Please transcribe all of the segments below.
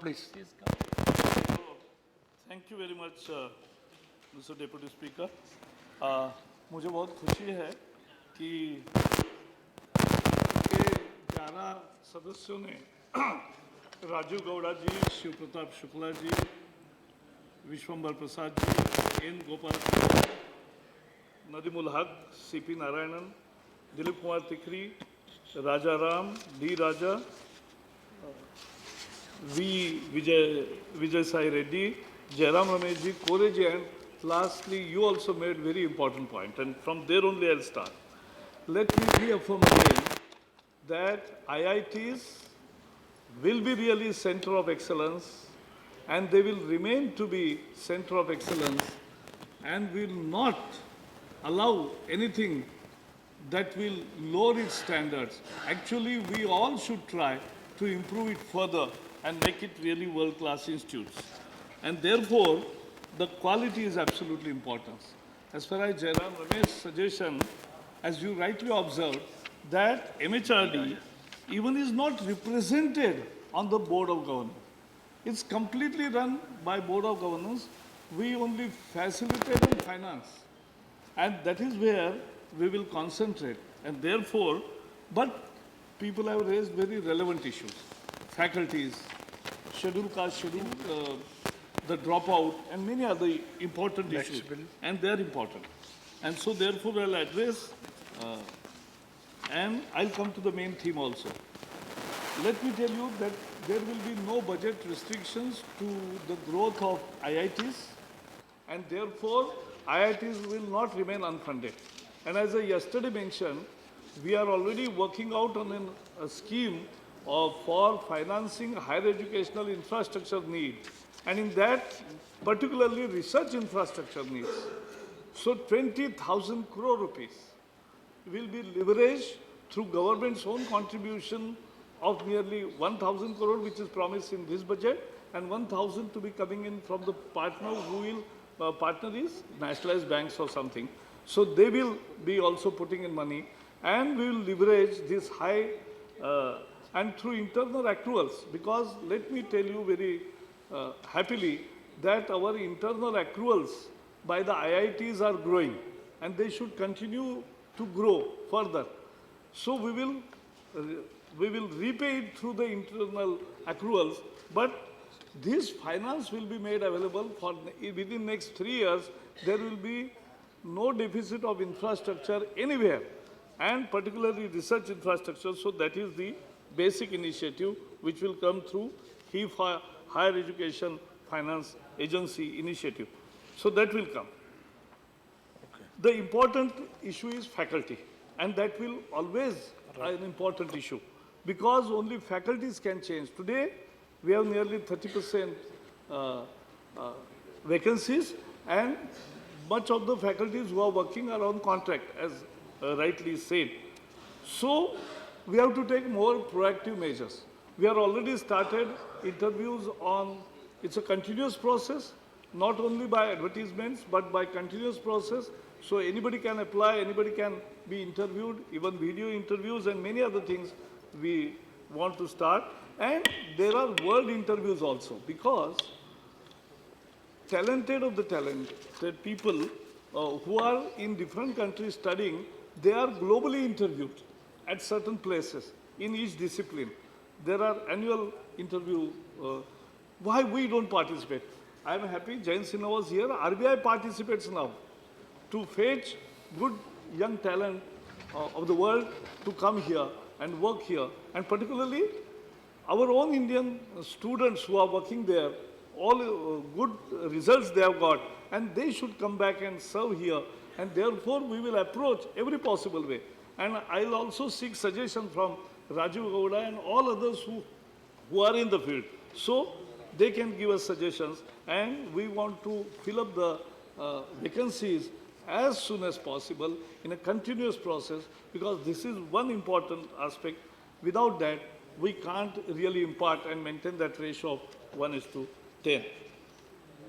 please. Thank you very much, Mr. Deputy Speaker. मुझे बहुत खुशी है कि के 11 सदस्यों ने राजू गौड़ा जी, शिव प्रताप शुक्ला जी, विश्वम्बर प्रसाद जी, एन गोपाल, नदीमुल हक, CP Narayanan, Dilip Kumar तिखरी, Raja Ram, D Raja, Vijay Sai Reddy, Jairam Rameshji, Koreji, and lastly, you also made very important point, and from there only I'll start. Let me reaffirm again that IITs will be really center of excellence, and they will remain to be center of excellence, and will not allow anything that will lower its standards. Actually, we all should try to improve it further and make it really world-class institutes. And therefore, the quality is absolutely important. As far as Jairam Ramesh's suggestion, as you rightly observed, that MHRD even is not represented on the Board of Governors. It's completely run by Board of Governors. We only facilitate and finance. And that is where we will concentrate. And therefore, but people have raised very relevant issues. Faculties, scheduled caste, the dropout, and many other important issues. And they are important. And so therefore I'll address, and I'll come to the main theme also. Let me tell you that there will be no budget restrictions to the growth of IITs, and therefore IITs will not remain unfunded. And as I yesterday mentioned, we are already working out on a scheme for financing higher educational infrastructure needs, and in that, particularly research infrastructure needs. So 20,000 crore rupees will be leveraged through government's own contribution of nearly 1,000 crore, which is promised in this budget, and 1,000 to be coming in from the partner who will partner is nationalized banks or something. So they will be also putting in money, and we will leverage this high and through internal accruals, because let me tell you very happily that our internal accruals by the IITs are growing, and they should continue to grow further. So we will repay it through the internal accruals, but this finance will be made available for within next 3 years. There will be no deficit of infrastructure anywhere, and particularly research infrastructure. So that is the basic initiative which will come through Higher Education Finance Agency initiative. So that will come. Okay. The important issue is faculty, and that will always be an important issue, because only faculties can change. Today, we have nearly 30% vacancies, and much of the faculties who are working are on contract, as rightly said. So we have to take more proactive measures. We are already started interviews on, it's a continuous process, not only by advertisements, but by continuous process. So anybody can apply, anybody can be interviewed, even video interviews and many other things we want to start. And there are world interviews also, because talented of the talented people who are in different countries studying, they are globally interviewed at certain places in each discipline. There are annual interview. Why we don't participate? I am happy Jain Sinha was here. RBI participates now to fetch good young talent of the world to come here and work here. And particularly our own Indian students who are working there, all good results they have got, and they should come back and serve here. And therefore we will approach every possible way. And I'll also seek suggestion from Raju Gowda and all others who are in the field. So they can give us suggestions, and we want to fill up the vacancies as soon as possible in a continuous process, because this is one important aspect. Without that, we can't really impart and maintain that ratio of 1:10.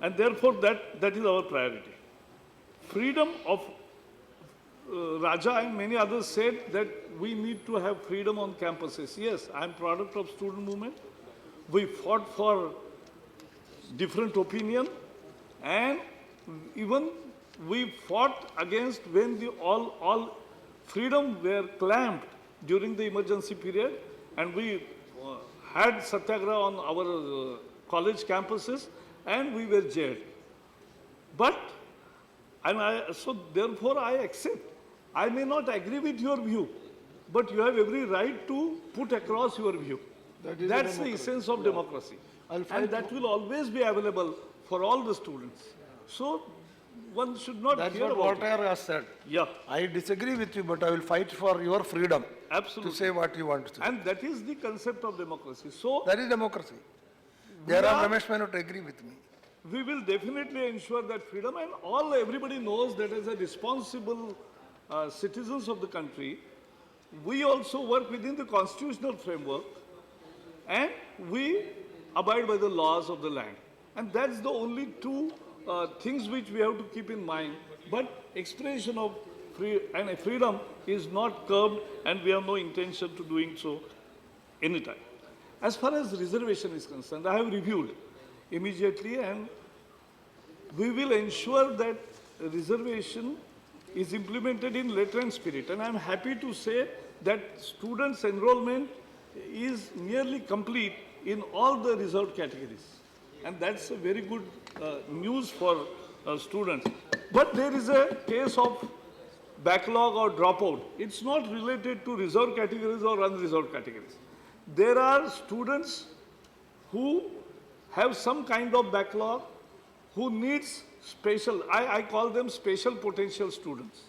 And therefore, that is our priority. Freedom of Rajya and many others said that we need to have freedom on campuses. Yes, I am product of student movement. we fought for different opinion, and even we fought against when the all freedom were clamped during the emergency period, and we had satyagraha on our college campuses, and we were jailed. But, so therefore I accept. I may not agree with your view, but you have every right to put across your view. That's the essence of democracy. And that will always be available for all the students. So one should not That's fear what about Voltaire has said. Yeah, I disagree with you, but I will fight for your freedom absolutely. to say what you want to say. And that is the concept of democracy. So That is democracy. Ramesh may not agree with me. we will definitely ensure that freedom, and everybody knows that as a responsible citizens of the country, we also work within the constitutional framework, and we abide by the laws of the land. And that's the only two things which we have to keep in mind. But expression of freedom is not curbed, and we have no intention to doing so anytime. As far as reservation is concerned, I have reviewed immediately, and we will ensure that reservation is implemented in letter and spirit. And I am happy to say that students' enrollment is nearly complete in all the reserved categories. And that's a very good news for students. But there is a case of backlog or dropout. It's not related to reserved categories or unreserved categories. There are students who have some kind of backlog, who needs special, I call them special potential students.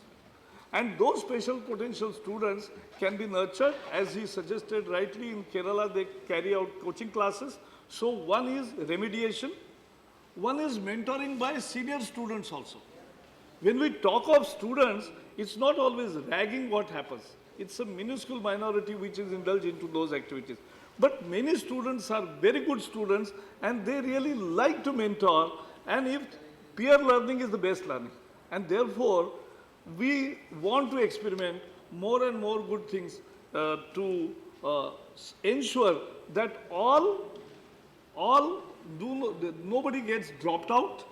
And those special potential students can be nurtured, as he suggested rightly. In Kerala, they carry out coaching classes. So one is remediation, one is mentoring by senior students also. When we talk of students, it's not always ragging what happens. It's a minuscule minority which is indulged into those activities. But many students are very good students, and they really like to mentor, and if peer learning is the best learning. And therefore, we want to experiment more and more good things to ensure that nobody gets dropped out.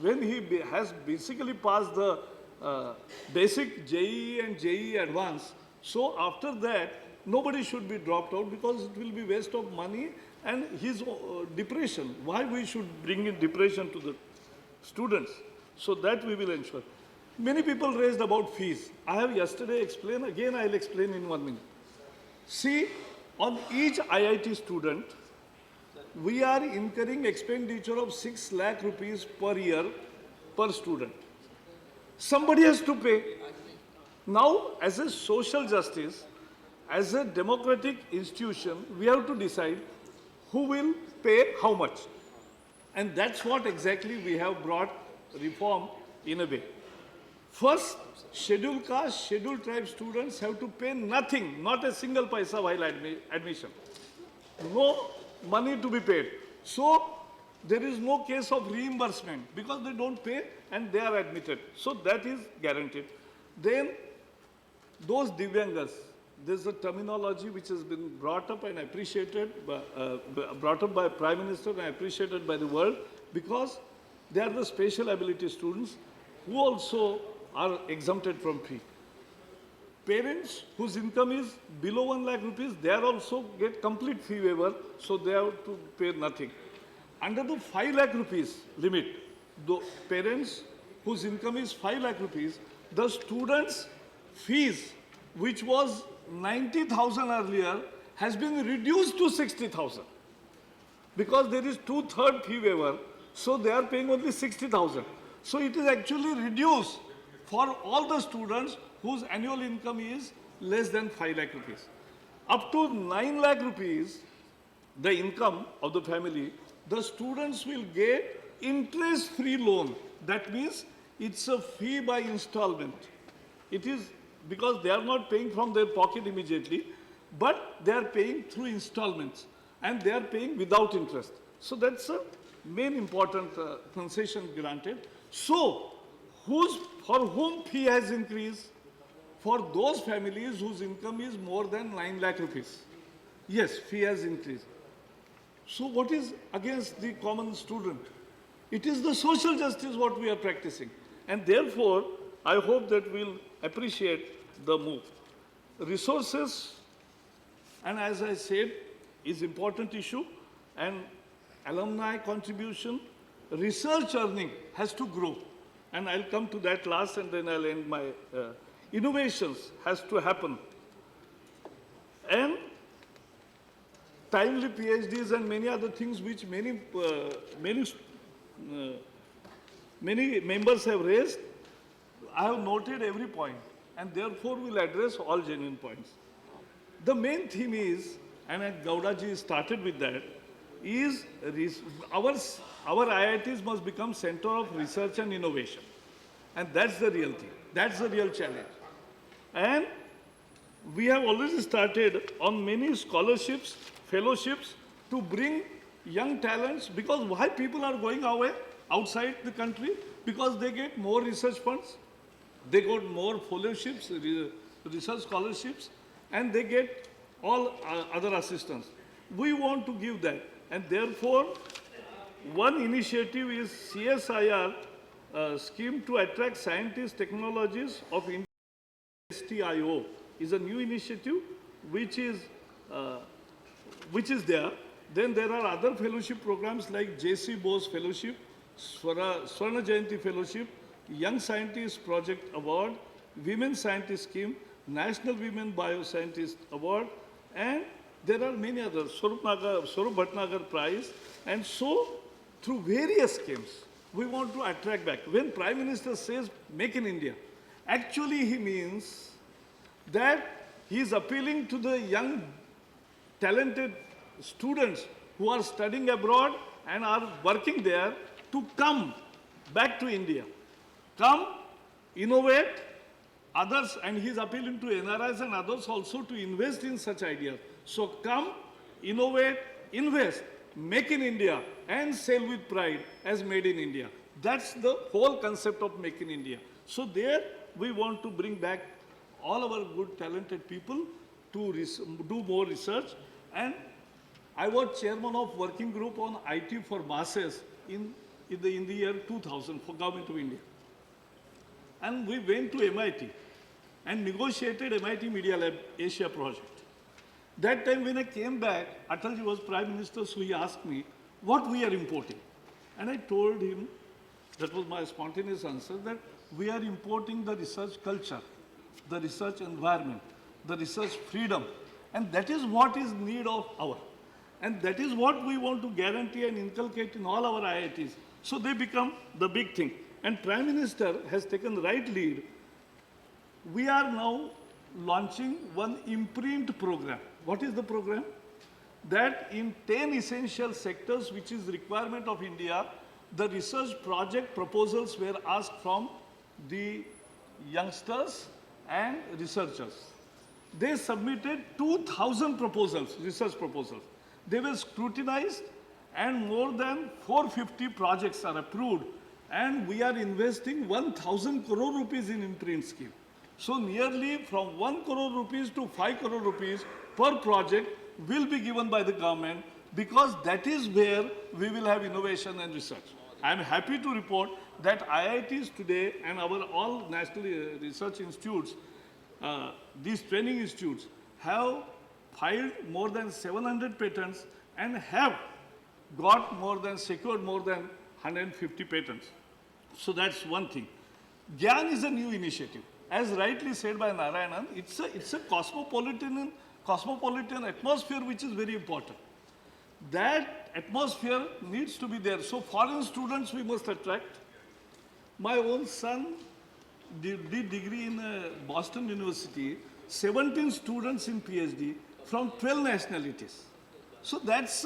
When he has basically passed the basic JEE and JEE advanced, so after that, nobody should be dropped out, because it will be waste of money and his depression. Why we should bring in depression to the students? So that we will ensure. Many people raised about fees. I have yesterday explained, again I will explain in 1 minute. See, on each IIT student, we are incurring expenditure of 6 lakh rupees per year per student. Somebody has to pay. Now, as a social justice, as a democratic institution, we have to decide who will pay how much. And that's what exactly we have brought reform in a way. First, scheduled caste, scheduled tribe students have to pay nothing, not a single paisa while admission. No money to be paid. So, there is no case of reimbursement, because they don't pay and they are admitted. So, that is guaranteed. Then, those Divyangas, there's a terminology which has been brought up and appreciated, brought up by Prime Minister and appreciated by the world, because they are the special ability students who also are exempted from fee. Parents whose income is below 1 lakh rupees, they are also get complete fee waiver, so they have to pay nothing. Under the 5 lakh rupees limit, the parents whose income is 5 lakh rupees, the students' fees, which was 90,000 earlier, has been reduced to 60,000. Because there is 2/3 fee waiver, so they are paying only 60,000. So it is actually reduced for all the students whose annual income is less than 5 lakh rupees. Up to 9 lakh rupees, the income of the family, the students will get interest-free loan. That means it's a fee by installment. It is because they are not paying from their pocket immediately, but they are paying through installments, and they are paying without interest. So that's a main important concession granted. So, for whom fee has increased? For those families whose income is more than 9 lakh rupees. Yes, fee has increased. So what is against the common student? It is the social justice what we are practicing. And therefore, I hope that we'll appreciate the move. Resources, and as I said, is important issue, and alumni contribution, research earning has to grow. And I'll come to that last and then I'll end my innovations has to happen. And timely PhDs and many other things which many members have raised, I have noted every point and therefore will address all genuine points. The main theme is, and Gowda ji started with that, is our IITs must become center of research and innovation. And that's the real thing. That's the real challenge. And we have already started on many scholarships, fellowships to bring young talents, because why people are going away outside the country? Because they get more research funds, they got more fellowships, research scholarships, and they get all other assistance. We want to give that. And therefore, one initiative is CSIR scheme to attract scientists, technologies of India. STIO is a new initiative which is there. Then there are other fellowship programs like J.C. Bose Fellowship, Swarna Jayanti Fellowship, Young Scientist Project Award, Women Scientist Scheme, National Women Bioscientist Award, and there are many others, Swarup Bhatnagar Prize. And so, through various schemes, we want to attract back. When Prime Minister says, make in India, actually he means that he is appealing to the young, talented students who are studying abroad and are working there to come back to India. Come, innovate, others, and he is appealing to NRIs and others also to invest in such ideas. So come, innovate, invest, make in India, and sell with pride as made in India. That's the whole concept of make in India. So there we want to bring back all our good talented people to do more research. And I was chairman of working group on IT for masses in the year 2000 for Government of India. And we went to MIT and negotiated MIT Media Lab Asia project. That time when I came back, Atalji was Prime Minister, so he asked me what we are importing. And I told him, that was my spontaneous answer, that we are importing the research culture, the research environment, the research freedom. And that is what is need of our. And that is what we want to guarantee and inculcate in all our IITs. So they become the big thing. And Prime Minister has taken the right lead. We are now launching one imprint program. What is the program? That in 10 essential sectors, which is requirement of India, the research project proposals were asked from the youngsters and researchers. They submitted 2,000 proposals, research proposals. They were scrutinized and more than 450 projects are approved, and we are investing 1,000 crore rupees in imprint scheme. So nearly from 1 crore rupees to 5 crore rupees per project will be given by the government, because that is where we will have innovation and research. I am happy to report that IITs today and our all national research institutes, these training institutes, have filed more than 700 patents and have got more than, secured more than 150 patents. So that's one thing. GYAN is a new initiative. As rightly said by Narayanan, it's a cosmopolitan atmosphere which is very important. That atmosphere needs to be there. So foreign students we must attract. My own son did degree in Boston University, 17 students in PhD from 12 nationalities. So that's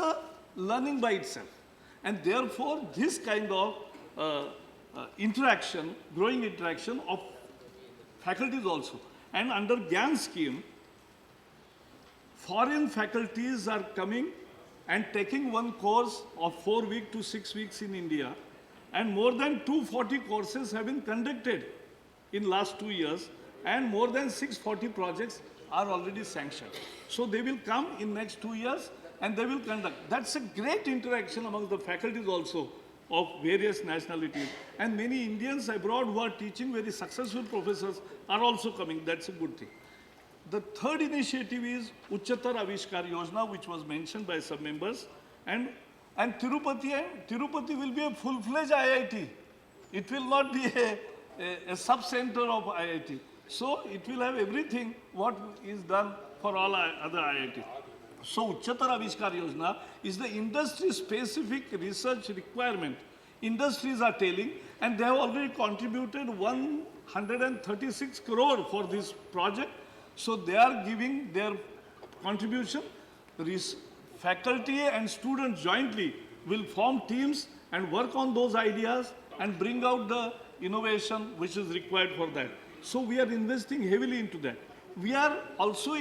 learning by itself. And therefore, this kind of interaction, growing interaction of faculties also. And under GYAN scheme, foreign faculties are coming and taking one course of 4 weeks to 6 weeks in India, and more than 240 courses have been conducted in last 2 years, and more than 640 projects are already sanctioned. So they will come in next 2 years and they will conduct. That's a great interaction among the faculties also of various nationalities. And many Indians abroad who are teaching, very successful professors, are also coming. That's a good thing. The third initiative is Uchchatar Avishkar Yojana, which was mentioned by some members. And Tirupati will be a full-fledged IIT. It will not be a sub-center of IIT. So it will have everything what is done for all other IIT. So Uchchatar Avishkar Yojana is the industry-specific research requirement. Industries are telling, and they have already contributed 136 crore for this project. So they are giving their contribution. Faculty and students jointly will form teams and work on those ideas and bring out the innovation which is required for that. So we are investing heavily into that. We are also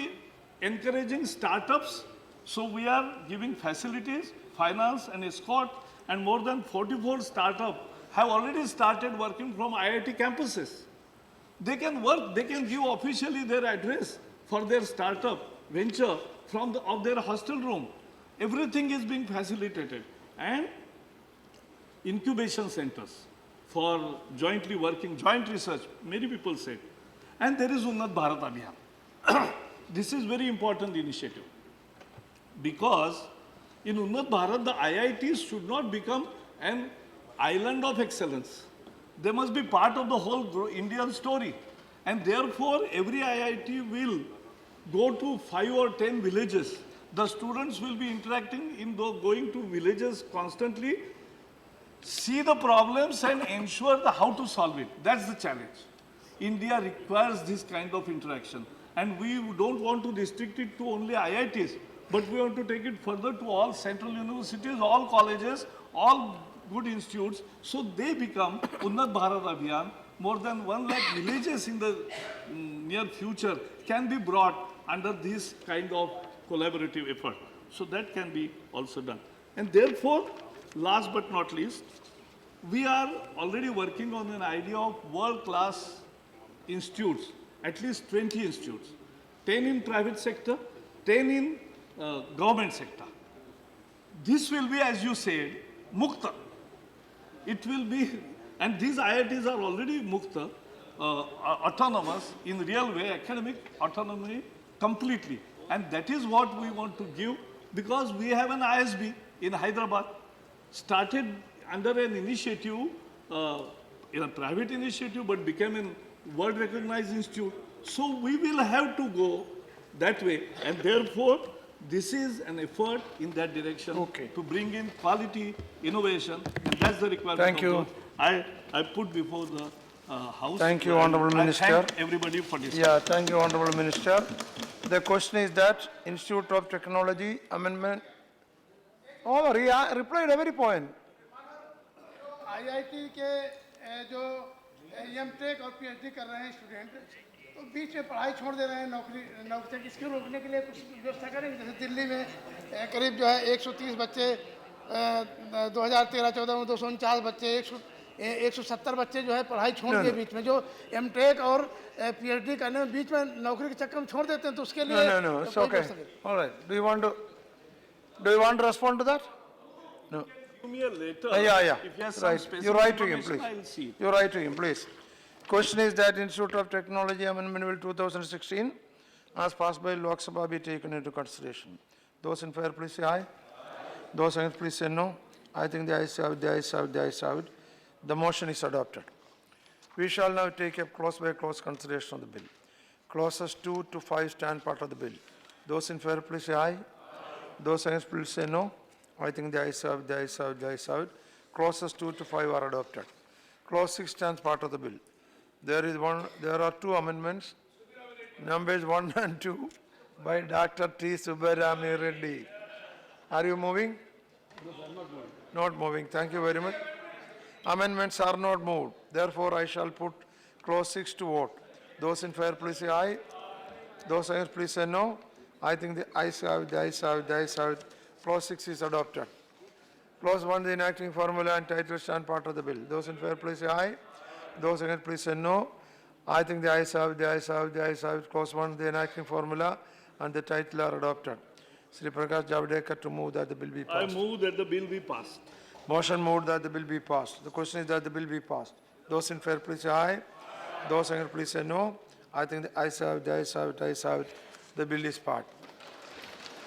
encouraging startups. So we are giving facilities, finance and escort, and more than 44 startups have already started working from IIT campuses. They can work, they can give officially their address for their startup venture of their hostel room. Everything is being facilitated. And incubation centers for jointly working, joint research, many people said. And there is Unnat Bharat Abhiyan. This is very important initiative because in Unnat Bharat, the IITs should not become an island of excellence. They must be part of the whole Indian story. And therefore, every IIT will go to 5 or 10 villages. The students will be interacting in going to villages constantly, see the problems and ensure how to solve it. That's the challenge. India requires this kind of interaction. And we don't want to restrict it to only IITs, but we want to take it further to all central universities, all colleges, all good institutes, so they become Unnat Bharat Abhiyan. More than 1 lakh villages in the near future can be brought under this kind of collaborative effort. So that can be also done. And therefore, last but not least, we are already working on an idea of world-class institutes, at least 20 institutes, 10 in private sector, 10 in government sector. This will be, as you said, Mukta. It will be, and these IITs are already Mukta, autonomous in real way, academic autonomy completely. And that is what we want to give because we have an ISB in Hyderabad, started under an initiative, in a private initiative, but became a world recognized institute. So we will have to go that way. And therefore, this is an effort in that direction to bring in quality, innovation, and that's the requirement. Thank you. I put before the House. Thank you, Honorable Minister. Thank everybody for this. Yeah, thank you, Honorable Minister. The question is that Institute of Technology Amendment. Oh, he replied every point. IIT के जो MTech और PhD कर रहे हैं student तो बीच में पढ़ाई छोड़ दे रहे हैं नौकरी इसको रोकने के लिए कुछ व्यवस्था करेंगे जैसे दिल्ली में करीब जो है 130 बच्चे 2013-14 में 249 बच्चे 170 बच्चे जो है पढ़ाई छोड़ दिए बीच में जो एमटेक और पीएचडी करने में बीच में नौकरी के चक्कर में छोड़ देते हैं तो उसके लिए No, it's okay. All right. Do you want to respond to that? No. Give me a letter. Yeah. If you have some Right. specific You write to him, information, please. I'll see it. You write to him, please. Question is that Institute of Technology Amendment Bill 2016, as passed by Lok Sabha, be taken into consideration. Those in favor, please say aye. Those against, please say no. I think the ayes have it, the ayes have it, the ayes have it. The motion is adopted. We shall now take up clause by clause consideration of the bill. Clauses 2 to 5 stand part of the bill. Those in favor, please say aye. Those against, please say no. I think the ayes have it, the ayes have it, the ayes have it. Clauses 2 to 5 are adopted. Clause 6 stands part of the bill. There are two amendments, numbers 1 and 2, by Dr. T. Subbarami Reddy. Are you moving? No, I am not moving. Not moving. Thank you very much. Amendments are not moved. Therefore, I shall put clause 6 to vote. Those in favor, please say aye. Those against, please say no. I think the ayes have it, the ayes have it, the ayes have it. Clause 6 is adopted. Clause 1, the enacting formula and title stand part of the bill. Those in favor, please say aye. Those against, please say no. I think the ayes have it, the ayes have it, the ayes have it. Clause 1, the enacting formula and the title are adopted. Shri Prakash Javadekar to move that the bill be I passed. move that the bill be passed. Motion moved that the bill be passed. The question is that the bill be passed. Those in favor, please say aye. Those against, please say no. I think the ayes have it, the ayes have it, the ayes have it. The bill is passed.